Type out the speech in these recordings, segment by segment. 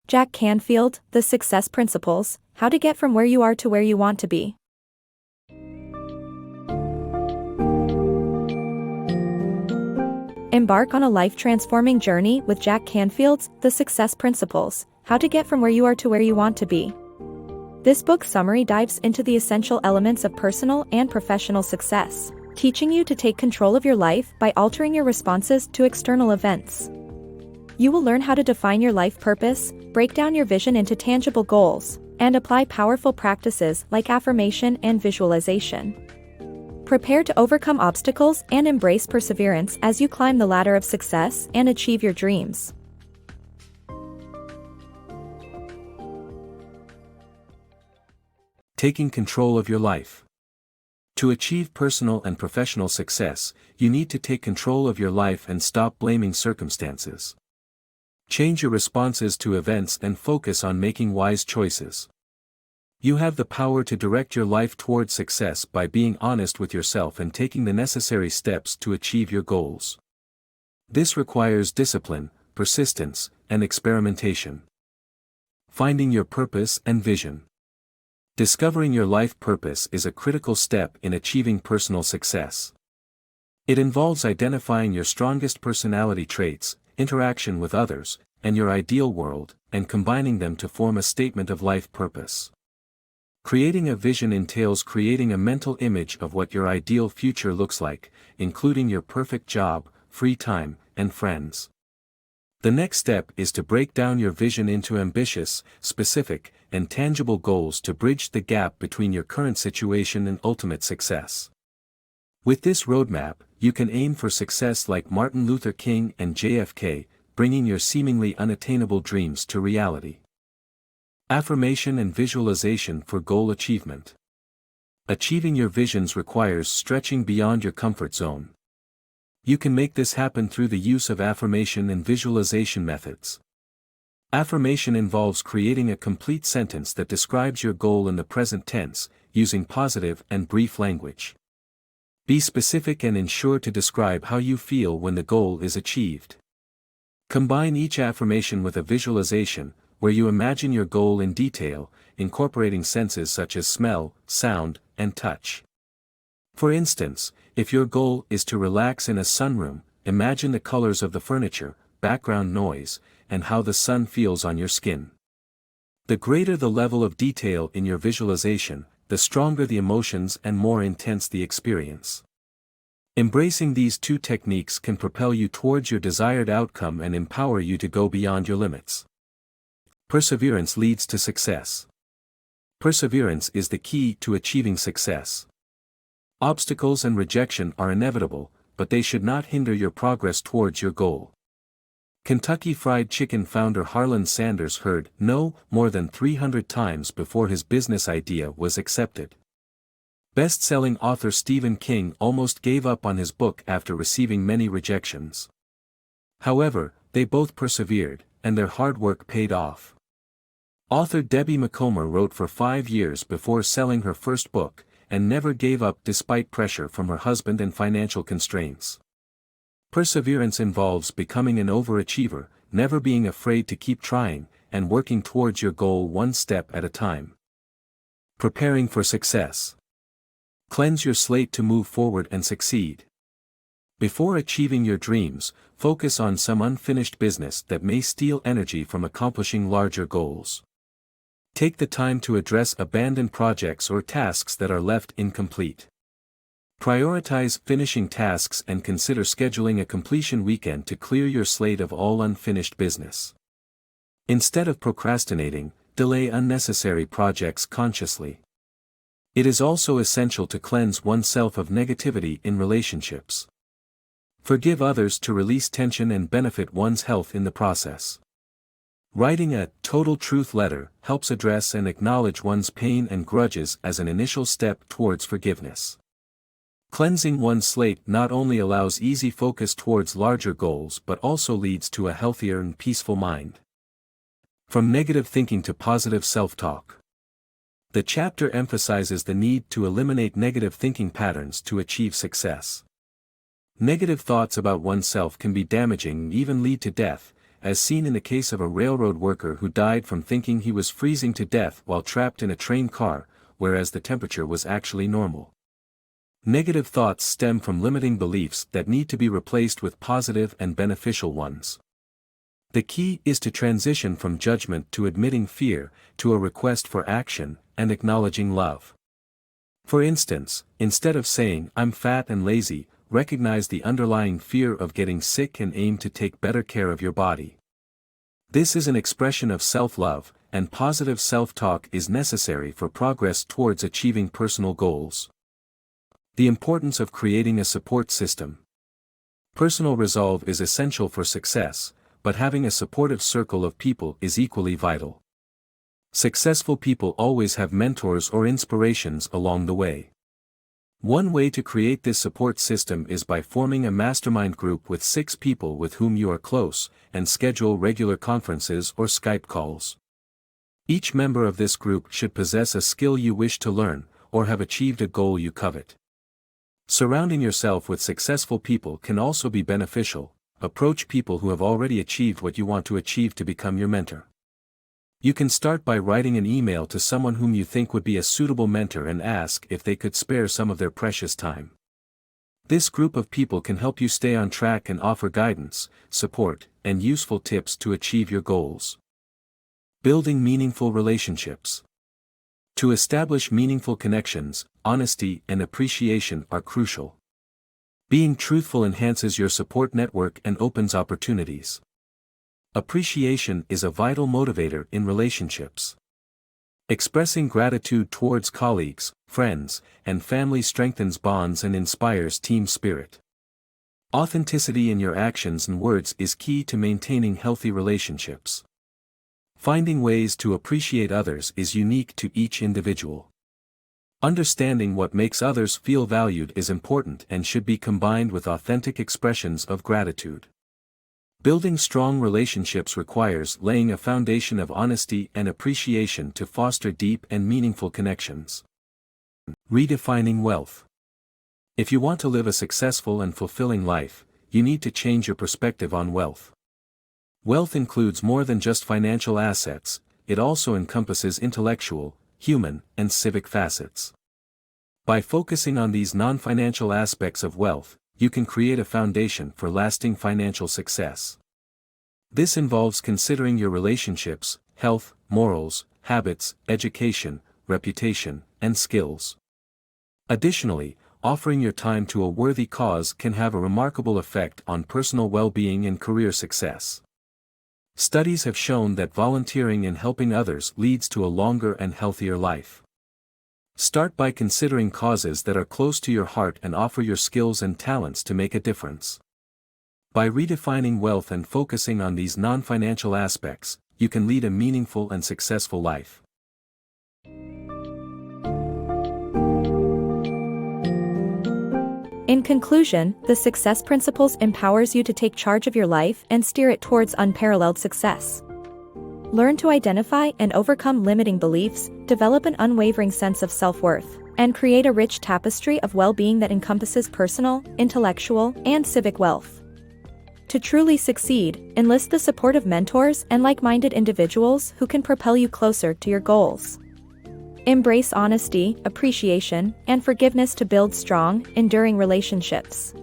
Jack Canfield, The Success Principles, How to Get from Where You Are to Where You Want to Be. Embark on a life-transforming journey with Jack Canfield's The Success Principles, How to Get from Where You Are to Where You Want to Be. This book summary dives into the essential elements of personal and professional success, teaching you to take control of your life by altering your responses to external events. You will learn how to define your life purpose, break down your vision into tangible goals, and apply powerful practices like affirmation and visualization. Prepare to overcome obstacles and embrace perseverance as you climb the ladder of success and achieve your dreams. Taking control of your life. To achieve personal and professional success, you need to take control of your life and stop blaming circumstances. Change your responses to events and focus on making wise choices. You have the power to direct your life toward success by being honest with yourself and taking the necessary steps to achieve your goals. This requires discipline, persistence, and experimentation. Finding your purpose and vision. Discovering your life purpose is a critical step in achieving personal success. It involves identifying your strongest personality traits, interaction with others, and your ideal world, and combining them to form a statement of life purpose. Creating a vision entails creating a mental image of what your ideal future looks like, including your perfect job, free time, and friends. The next step is to break down your vision into ambitious, specific, and tangible goals to bridge the gap between your current situation and ultimate success. With this roadmap, you can aim for success like Martin Luther King and JFK, bringing your seemingly unattainable dreams to reality. Affirmation and visualization for goal achievement. Achieving your visions requires stretching beyond your comfort zone. You can make this happen through the use of affirmation and visualization methods. Affirmation involves creating a complete sentence that describes your goal in the present tense, using positive and brief language. Be specific and ensure to describe how you feel when the goal is achieved. Combine each affirmation with a visualization, where you imagine your goal in detail, incorporating senses such as smell, sound, and touch. For instance, if your goal is to relax in a sunroom, imagine the colors of the furniture, background noise, and how the sun feels on your skin. The greater the level of detail in your visualization, the stronger the emotions and more intense the experience. Embracing these two techniques can propel you towards your desired outcome and empower you to go beyond your limits. Perseverance leads to success. Perseverance is the key to achieving success. Obstacles and rejection are inevitable, but they should not hinder your progress towards your goal. Kentucky Fried Chicken founder Harlan Sanders heard no more than 300 times before his business idea was accepted. Best-selling author Stephen King almost gave up on his book after receiving many rejections. However, they both persevered, and their hard work paid off. Author Debbie Macomber wrote for 5 years before selling her first book, and never gave up despite pressure from her husband and financial constraints. Perseverance involves becoming an overachiever, never being afraid to keep trying, and working towards your goal one step at a time. Preparing for success. Cleanse your slate to move forward and succeed. Before achieving your dreams, focus on some unfinished business that may steal energy from accomplishing larger goals. Take the time to address abandoned projects or tasks that are left incomplete. Prioritize finishing tasks and consider scheduling a completion weekend to clear your slate of all unfinished business. Instead of procrastinating, delay unnecessary projects consciously. It is also essential to cleanse oneself of negativity in relationships. Forgive others to release tension and benefit one's health in the process. Writing a total truth letter helps address and acknowledge one's pain and grudges as an initial step towards forgiveness. Cleansing one's slate not only allows easy focus towards larger goals but also leads to a healthier and peaceful mind. From negative thinking to positive self-talk. The chapter emphasizes the need to eliminate negative thinking patterns to achieve success. Negative thoughts about oneself can be damaging and even lead to death, as seen in the case of a railroad worker who died from thinking he was freezing to death while trapped in a train car, whereas the temperature was actually normal. Negative thoughts stem from limiting beliefs that need to be replaced with positive and beneficial ones. The key is to transition from judgment to admitting fear, to a request for action, and acknowledging love. For instance, instead of saying, "I'm fat and lazy," recognize the underlying fear of getting sick and aim to take better care of your body. This is an expression of self-love, and positive self-talk is necessary for progress towards achieving personal goals. The importance of creating a support system. Personal resolve is essential for success, but having a supportive circle of people is equally vital. Successful people always have mentors or inspirations along the way. One way to create this support system is by forming a mastermind group with 6 people with whom you are close, and schedule regular conferences or Skype calls. Each member of this group should possess a skill you wish to learn, or have achieved a goal you covet. Surrounding yourself with successful people can also be beneficial. Approach people who have already achieved what you want to achieve to become your mentor. You can start by writing an email to someone whom you think would be a suitable mentor and ask if they could spare some of their precious time. This group of people can help you stay on track and offer guidance, support, and useful tips to achieve your goals. Building meaningful relationships. To establish meaningful connections, honesty and appreciation are crucial. Being truthful enhances your support network and opens opportunities. Appreciation is a vital motivator in relationships. Expressing gratitude towards colleagues, friends, and family strengthens bonds and inspires team spirit. Authenticity in your actions and words is key to maintaining healthy relationships. Finding ways to appreciate others is unique to each individual. Understanding what makes others feel valued is important and should be combined with authentic expressions of gratitude. Building strong relationships requires laying a foundation of honesty and appreciation to foster deep and meaningful connections. Redefining wealth. If you want to live a successful and fulfilling life, you need to change your perspective on wealth. Wealth includes more than just financial assets, it also encompasses intellectual, human, and civic facets. By focusing on these non-financial aspects of wealth, you can create a foundation for lasting financial success. This involves considering your relationships, health, morals, habits, education, reputation, and skills. Additionally, offering your time to a worthy cause can have a remarkable effect on personal well-being and career success. Studies have shown that volunteering and helping others leads to a longer and healthier life. Start by considering causes that are close to your heart and offer your skills and talents to make a difference. By redefining wealth and focusing on these non-financial aspects, you can lead a meaningful and successful life. In conclusion, the Success Principles empowers you to take charge of your life and steer it towards unparalleled success. Learn to identify and overcome limiting beliefs, develop an unwavering sense of self-worth, and create a rich tapestry of well-being that encompasses personal, intellectual, and civic wealth. To truly succeed, enlist the support of mentors and like-minded individuals who can propel you closer to your goals. Embrace honesty, appreciation, and forgiveness to build strong, enduring relationships.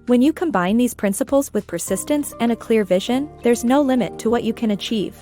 When you combine these principles with persistence and a clear vision, there's no limit to what you can achieve.